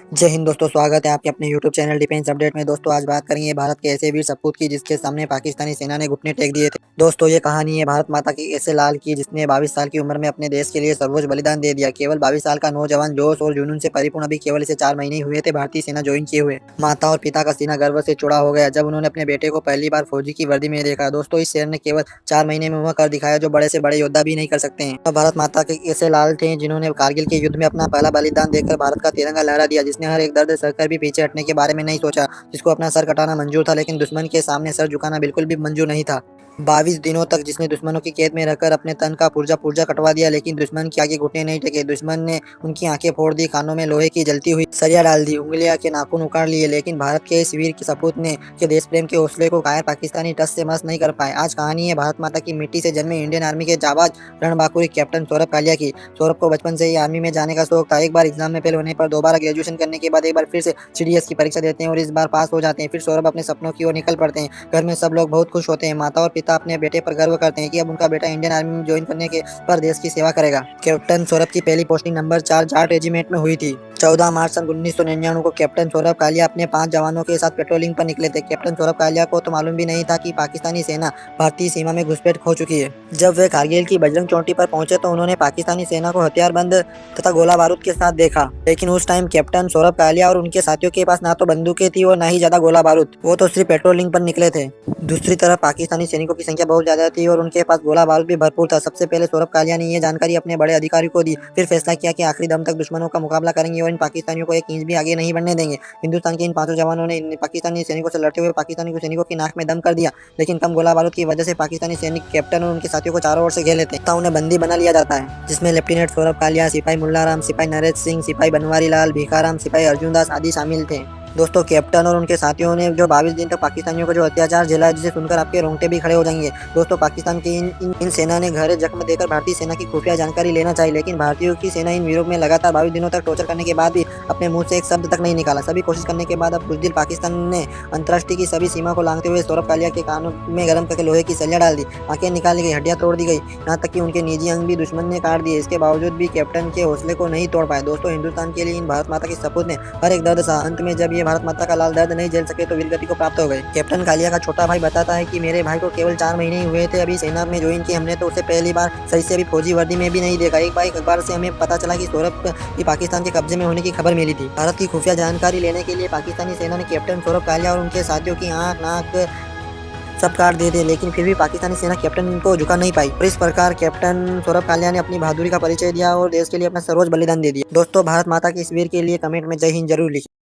जय हिंद दोस्तों, स्वागत है आपके अपने YouTube चैनल डिफेंस अपडेट में। दोस्तों आज बात करेंगे भारत के ऐसे वीर सपूत की जिसके सामने पाकिस्तानी सेना ने घुटने टेक दिए थे। दोस्तों ये कहानी है भारत माता की ऐसे लाल की जिसने 22 साल की उम्र में अपने देश के लिए सर्वोच्च बलिदान दे दिया। केवल 22 साल का नौजवान जोश और जुनून से परिपूर्ण, अभी केवल इसे 4 महीने ही हुए थे भारतीय सेना ज्वाइन किए हुए। माता और पिता का सीना गर्व से चौड़ा हो गया जब उन्होंने अपने बेटे को पहली बार फौजी की वर्दी में देखा। दोस्तों इस शेर ने केवल 4 महीने में वह कर दिखाया जो बड़े से बड़े योद्धा भी नहीं कर सकते हैं। भारत माता के ऐसे लाल थे जिन्होंने कारगिल के युद्ध में अपना पहला बलिदान देकर भारत का तिरंगा लहरा दिया, जिसने हर एक दर्द सहकर भी पीछे हटने के बारे में नहीं सोचा, जिसको अपना सर कटाना मंजूर था लेकिन दुश्मन के सामने सर झुकाना बिल्कुल भी मंजूर नहीं था। 22 दिनों तक जिसने दुश्मनों की कैद में रहकर अपने तन का पुर्जा पुर्जा कटवा दिया, लेकिन दुश्मन के आगे घुटने नहीं टेके। दुश्मन ने उनकी आंखें फोड़ दी, कानों में लोहे की जलती हुई सरिया डाल दी, उंगलियां के नाखून उखाड़ लिए, लेकिन भारत के इस वीर की सपूत ने के देश प्रेम के हौसले को कायर पाकिस्तानी टस से मस नहीं कर पाए। आज कहानी है भारत माता की मिट्टी से जन्मे इंडियन आर्मी के जाबाज रणबांकुर कैप्टन सौरभ कालिया की। सौरभ को बचपन से ही आर्मी में जाने का शौक था। एक बार एग्जाम में फेल होने पर दोबारा ग्रेजुएशन करने के बाद एक बार फिर से CDS की परीक्षा देते हैं और इस बार पास हो जाते हैं। फिर सौरभ अपने सपनों की ओर निकल पड़ते हैं। घर में सब लोग बहुत खुश होते हैं। माता और पिता अपने बेटे पर गर्व करते हैं कि अब उनका बेटा इंडियन आर्मी में ज्वाइन करने के पर देश की सेवा करेगा। कैप्टन सौरभ की पहली पोस्टिंग नंबर 4 जाट रेजिमेंट में हुई थी। 14 मार्च सन 1999 को कैप्टन सौरभ कालिया अपने 5 जवानों के साथ पेट्रोलिंग पर निकले थे। कैप्टन सौरभ कालिया को तो मालूम भी नहीं था कि पाकिस्तानी सेना भारतीय सीमा में घुसपैठ हो चुकी है। जब वे कारगिल की बजरंग चोटी पर पहुंचे तो उन्होंने पाकिस्तानी सेना को हथियारबंद तथा गोला बारूद के साथ देखा, लेकिन उस टाइम कैप्टन सौरभ कालिया और उनके साथियों के पास ना तो बंदूकें थी और ना ही ज्यादा गोला बारूद, वो तो सिर्फ पेट्रोलिंग पर निकले थे। दूसरी तरफ पाकिस्तानी सैनिकों की संख्या बहुत ज्यादा थी और उनके पास गोला बारूद भी भरपूर था। सबसे पहले सौरभ कालिया ने यह जानकारी अपने बड़े अधिकारी को दी, फिर फैसला किया कि आखिरी दम तक दुश्मनों का मुकाबला करेंगे और इन पाकिस्तानियों को एक इंच भी आगे नहीं बढ़ने देंगे। हिंदुस्तान के इन 5 जवानों ने पाकिस्तानी सैनिकों से लड़ते हुए पाकिस्तानी सैनिकों की नाक में दम कर दिया, लेकिन कम गोला बारूद की वजह से पाकिस्तानी सैनिक कैप्टन और उनके साथियों को चारों ओर से घेर लेते हैं। उन्हें बंदी बना लिया जाता है, जिसमें लेफ्टिनेंट सौरभ कालिया, सिपाही मुल्ला राम, सिपाही नरेश सिंह, सिपाही बनवारी लाल, भिखाराम, सिपाही अर्जुन दास आदि शामिल थे। दोस्तों कैप्टन और उनके साथियों ने जो 22 दिन तक पाकिस्तानियों को जो अत्याचार झेला, जिसे सुनकर आपके रोंगटे भी खड़े हो जाएंगे। दोस्तों पाकिस्तान की इन सेना ने गहरे जख्म देकर भारतीय सेना की खुफिया जानकारी लेना चाहिए, लेकिन भारतीयों की सेना इन वीरों में लगातार 22 दिनों तक टॉर्चर करने के बाद भी अपने मुंह से एक शब्द तक नहीं निकाला। सभी कोशिश करने के बाद अब कुछ दिन पाकिस्तान ने अंतर्राष्ट्रीय की सभी सीमा को लांघते हुए सौरभ कालिया के कानों में गर्म करके लोहे की सलियां डाल दी, आंखें निकाली गई, हड्डियां तोड़ दी गई, यहाँ तक कि उनके निजी अंग भी दुश्मन ने काट दिए। इसके बावजूद भी कैप्टन के हौसले को नहीं तोड़ पाए। दोस्तों हिंदुस्तान के लिए इन भारत माता की सपूत ने हर एक दर्द सहा। अंत में जब ये भारत माता का लाल नहीं झेल सके तो वीरगति को प्राप्त हो गए। कैप्टन कालिया का छोटा भाई बताता है कि मेरे भाई को केवल 4 महीने ही हुए थे अभी सेना में ज्वाइन किए, हमने तो उसे पहली बार सही से अभी फौजी वर्दी में भी नहीं देखा। एक बार अखबार से हमें पता चला कि सौरभ की पाकिस्तान के कब्जे में होने की खबर मिली थी। भारत की खुफिया जानकारी लेने के लिए पाकिस्तानी सेना ने कैप्टन सौरभ कालिया और उनके साथियों की आंख नाक सब काट दिए थे, लेकिन फिर भी पाकिस्तानी सेना कैप्टन को झुका नहीं पाई और इस प्रकार कैप्टन सौरभ कालिया ने अपनी बहादुरी का परिचय दिया और देश के लिए अपना सर्वोच्च बलिदान दे दिया। दोस्तों भारत माता की इस वीर के लिए कमेंट में जय हिंद जरूर लिखिए।